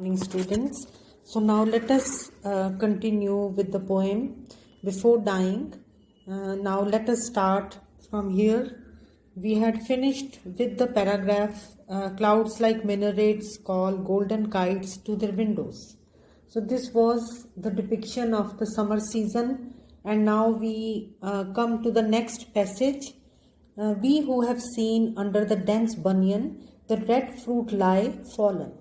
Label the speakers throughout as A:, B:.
A: Morning, students. So now let us continue with the poem Before Dying. Now let us start from here. We had finished with the paragraph Clouds like minarets call golden kites to their windows. So this was the depiction of the summer season, and now we come to the next passage. We who have seen under the dense banyan the red fruit lie fallen.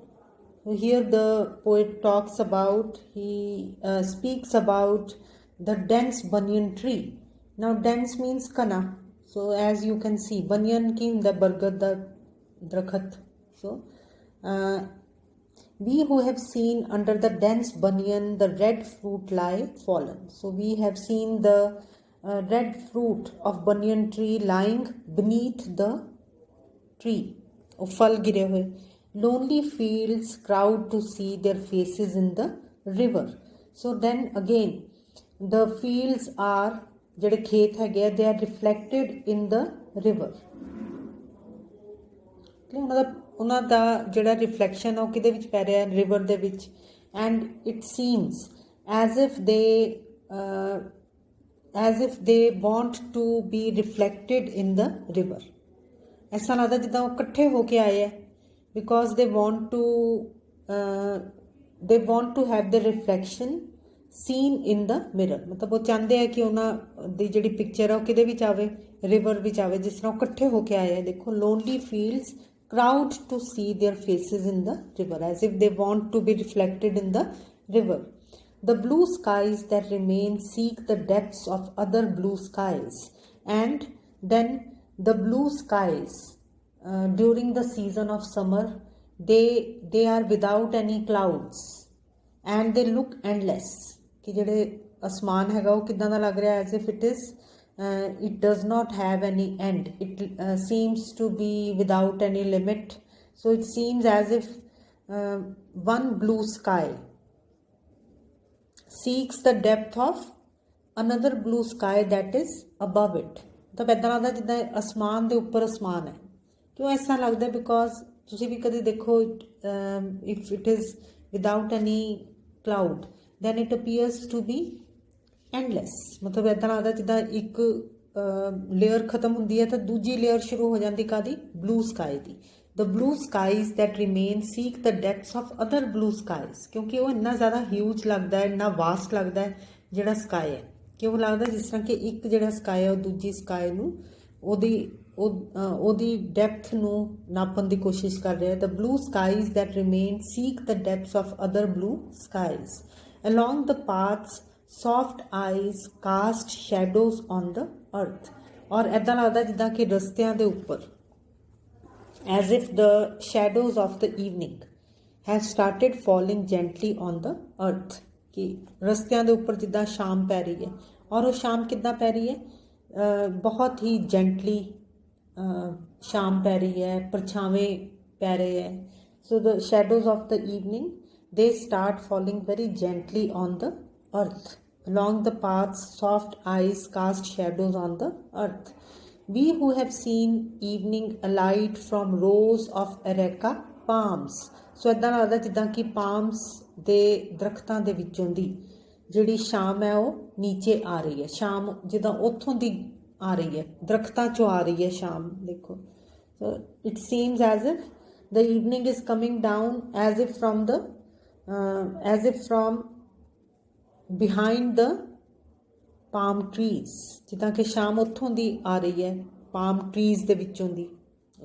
A: So here the poet talks about, he speaks about the dense banyan tree. Now dense means kana. So as you can see, banyan ki hunda bargad da drakhat. So we who have seen under the dense banyan the red fruit lie fallen. So we have seen the red fruit of banyan tree lying beneath the tree. फल गिरे हुए. Lonely fields crowd to see their faces in the river. So then again, the fields are, ਜਿਹੜੇ ਖੇਤ ਹੈਗੇ, they are reflected in the river. ਉਹਨਾਂ ਦਾ ਜਿਹੜਾ reflection ਆ ਉਹ ਕਿਹਦੇ ਵਿੱਚ ਪੈ ਰਿਹਾ, ਰਿਵਰ ਦੇ ਵਿੱਚ. And it seems as if they want to be reflected in the river. ऐसा लगता जिद्दां ਉਹ ਇਕੱਠੇ ਹੋ ਕੇ ਆਏ ਹੈ, because they want to have the reflection seen in the mirror. मतलब वो चाहते हैं कि ਉਹਨਾਂ ਦੀ ਜਿਹੜੀ ਪਿਕਚਰ ਆ ਉਹ ਕਿਹਦੇ ਵਿੱਚ ਆਵੇ, ਰਿਵਰ ਵਿੱਚ ਆਵੇ, ਜਿਸ ਤਰ੍ਹਾਂ ਉਹ ਇਕੱਠੇ ਹੋ ਕੇ ਆਏ ਹੈ. ਦੇਖੋ, lonely fields crowd to see their faces in the river, as if they want to be reflected in the river. The blue skies that remain seek the depths of other blue skies, and then the blue skies during the season of summer, they are without any clouds and they look endless. कि ਜਿਹੜੇ ਅਸਮਾਨ ਹੈਗਾ ਉਹ ਕਿੱਦਾਂ ਦਾ ਲੱਗ ਰਿਹਾ, as if it does not have any end. It seems to be without any limit. So it seems as if one blue sky seeks the depth of another blue sky that is above it. ਤਾਂ ਇੱਦਾਂ ਲੱਗਦਾ ਜਿੱਦਾਂ ਅਸਮਾਨ ਦੇ ਉੱਪਰ ਅਸਮਾਨ ਹੈ. ਕਿਉਂ ਐਸਾ ਲੱਗਦਾ? ਬਿਕੋਜ਼ ਤੁਸੀਂ ਵੀ ਕਦੇ ਦੇਖੋ, if it is without any cloud then it appears to be endless. ਮਤਲਬ ਇੱਦਾਂ ਲੱਗਦਾ ਜਿੱਦਾਂ ਇੱਕ ਲੇਅਰ ਖਤਮ ਹੁੰਦੀ ਹੈ ਤਾਂ ਦੂਜੀ ਲੇਅਰ ਸ਼ੁਰੂ ਹੋ ਜਾਂਦੀ ਕਾਹਦੀ, blue sky the. the blue skies that remain seek the depths of other blue skies. ਕਿਉਂਕਿ ਉਹ ਇੰਨਾ ਜ਼ਿਆਦਾ ਹਿਊਜ ਲੱਗਦਾ ਹੈ, ਇੰਨਾ ਵਾਸਟ ਲੱਗਦਾ ਹੈ ਜਿਹੜਾ ਸਕਾਈ ਹੈ, ਕਿ ਉਹ ਲੱਗਦਾ ਜਿਸ ਤਰ੍ਹਾਂ ਕਿ ਇੱਕ ਜਿਹੜਾ ਸਕਾਈ ਹੈ ਉਹ ਦੂਜੀ ਸਕਾਈ ਨੂੰ ਉਹਦੀ ਡੈਪਥ ਨੂੰ ਨਾਪਣ ਦੀ ਕੋਸ਼ਿਸ਼ ਕਰ ਰਿਹਾ ਹੈ. the blue skies that remain seek the depths of other blue skies. Along the paths, soft eyes cast shadows on the earth. और ऐसा लगता जिदा कि रस्तियां दे ऊपर, as if the shadows of the evening have started falling gently on the earth. कि रस्तियां दे ऊपर जिदा शाम पै रही है, और वो शाम कितना पै रही है, बहुत ही जेंटली शाम पै रही है, परछावें पै रहे हैं. So the shadows of the evening, they start falling very gently on the earth. Along the paths, soft eyes cast shadows on the earth. We who have seen evening alight from rows of areca palms. So ਇੱਦਾਂ ਲੱਗਦਾ ਜਿੱਦਾਂ ਕਿ palms ਦੇ ਦਰਖਤਾਂ ਦੇ ਵਿੱਚੋਂ ਦੀ ਜਿਹੜੀ ਸ਼ਾਮ ਹੈ ਉਹ ਨੀਚੇ ਆ ਰਹੀ ਹੈ. ਸ਼ਾਮ ਜਿੱਦਾਂ ਉੱਥੋਂ ਦੀ ਆ ਰਹੀ ਹੈ, ਦਰਖਤਾਂ ਚੋਂ ਆ ਰਹੀ ਹੈ ਸ਼ਾਮ. ਦੇਖੋ, so it seems as if the evening is coming down, as if from behind the palm trees. ਜਿੱਦਾਂ ਕਿ ਸ਼ਾਮ ਉੱਥੋਂ ਦੀ ਆ ਰਹੀ ਹੈ, palm trees ਦੇ ਵਿੱਚੋਂ ਦੀ,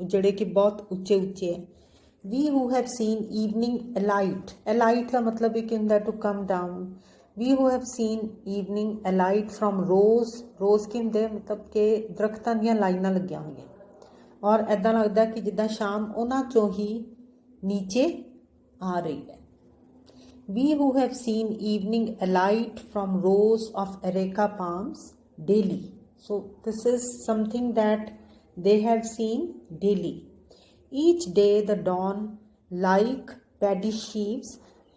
A: ਜਿਹੜੇ ਕਿ ਬਹੁਤ ਉੱਚੇ ਉੱਚੇ ਹੈ. We who have seen evening alight. alight ਦਾ ਮਤਲਬ ਇਹ ਹੁੰਦਾ to come down. We who have seen evening alight from rows. rows ਕੀ ਹੁੰਦੇ, ਮਤਲਬ ਕਿ ਦਰਖਤਾਂ ਦੀਆਂ ਲਾਈਨਾਂ ਲੱਗੀਆਂ ਹੋਈਆਂ, ਔਰ ਇੱਦਾਂ ਲੱਗਦਾ ਕਿ ਜਿੱਦਾਂ ਸ਼ਾਮ ਉਹਨਾਂ ਚੋਂ ਹੀ ਨੀਚੇ ਆ ਰਹੀ ਹੈ. We who have seen evening alight from rows of areca palms daily. So this is something that they have seen daily. Each day the dawn, like paddy sheaves,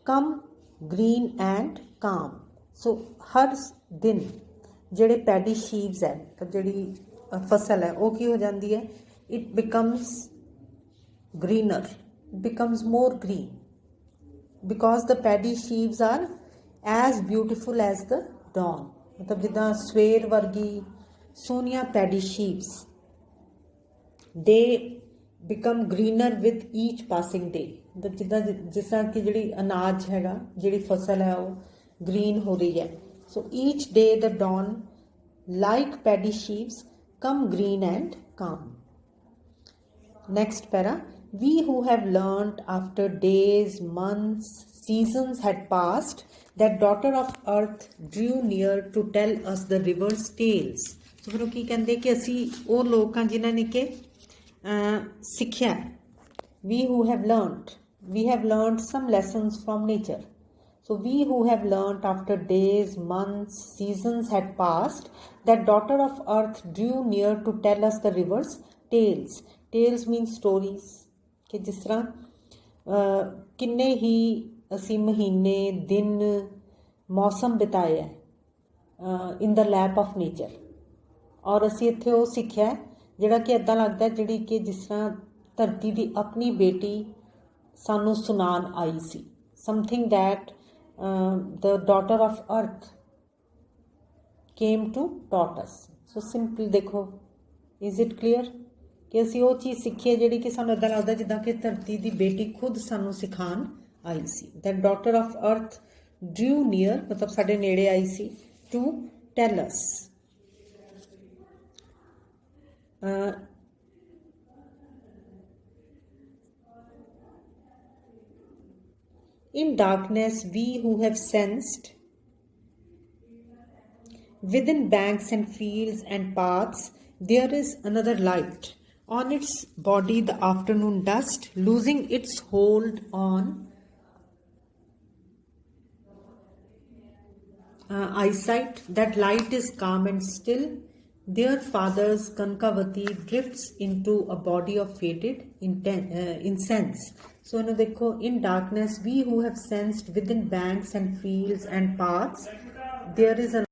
A: come green and calm. So हर दिन ਜਿਹੜੇ paddy sheaves है, तो ਜਿਹੜੀ फसल है वो की हो जाती है, it becomes greener, it becomes more green. because the paddy sheaves are as beautiful as the dawn. मतलब जिदा सवेर वर्गी Sonia paddy sheaves, they become greener with each passing day. मतलब जिदा जिस तरह की जिहड़ी अनाज हैगा जिहड़ी फसल है वो green हो रही है. So each day the dawn like paddy sheaves come green and calm. Next para. We who have learnt after days, months, seasons had passed that daughter of earth drew near to tell us the river's tales. So फिर की कहते कि असी वो लोग हाँ जिन्हां ने के सिक्ख्या. We who have learnt some lessons from nature. So we who have learnt after days, months, seasons had passed that daughter of earth drew near to tell us the river's tales. Tales means stories. कि जिस तरह किन्ने ही असी महीने दिन मौसम बिताए है in the lap of nature, और असी इत्थे वो सिक्ख्या जिहड़ा कि इदां लगदा है जिहड़ी कि जिस तरह धरती दी अपनी बेटी सानू सुनान आई सी. Something that the daughter of earth came to taught us. So simple देखो, इज इट क्लीयर कि असी वो चीज़ सीखी है जिहड़ी कि सानू इदां लगदा जिद्दां कि धरती दी बेटी खुद सानू सिखाण आई सी. That daughter of earth drew near मतलब साडे नेड़े आई सी to tell us. In darkness we who have sensed within banks and fields and paths there is another light. On its body the afternoon dust losing its hold on eyesight. That light is calm and still. Their father's Kankavati drifts into a body of faded incense. So now देखो, in darkness we who have sensed within banks and fields and paths there is a